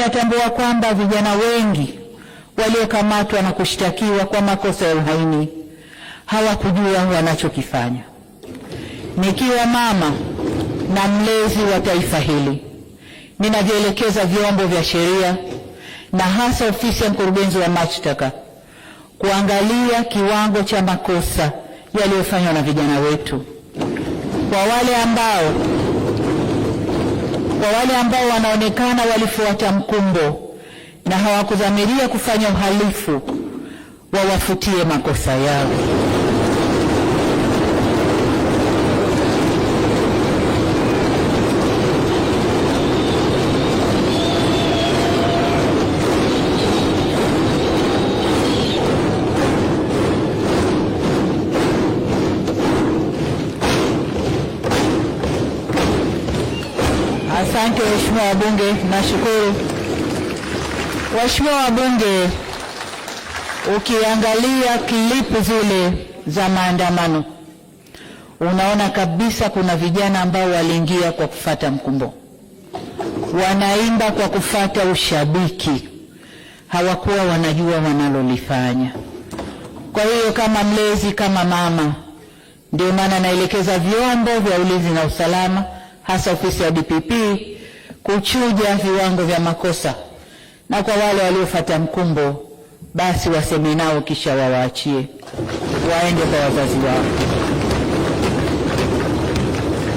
natambua kwamba vijana wengi waliokamatwa na kushtakiwa kwa makosa ya uhaini hawakujua wanachokifanya. Nikiwa mama na mlezi wa taifa hili, ninavyoelekeza vyombo vya sheria na hasa ofisi ya mkurugenzi wa mashtaka kuangalia kiwango cha makosa yaliyofanywa na vijana wetu. Kwa wale ambao wanaonekana walifuata mkumbo na hawakudhamiria kufanya uhalifu, wawafutie makosa yao. Asante waheshimiwa wabunge, nashukuru. Waheshimiwa wabunge, ukiangalia klipu zile za maandamano, unaona kabisa kuna vijana ambao waliingia kwa kufata mkumbo, wanaimba kwa kufata ushabiki, hawakuwa wanajua wanalolifanya. Kwa hiyo kama mlezi, kama mama, ndio maana naelekeza vyombo vya ulinzi na usalama, hasa ofisi ya DPP, kuchuja viwango vya makosa, na kwa wale waliofuata mkumbo basi waseme nao kisha wawaachie waende kwa wazazi wao.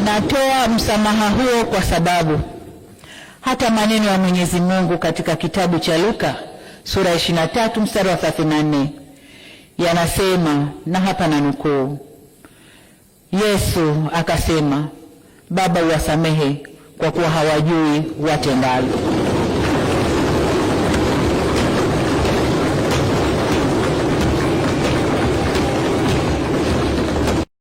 Natoa msamaha huo kwa sababu hata maneno ya Mwenyezi Mungu katika kitabu cha Luka sura 23 mstari wa 34 yanasema, na hapa nanukuu, Yesu akasema, Baba uwasamehe kwa kuwa hawajui watendalo.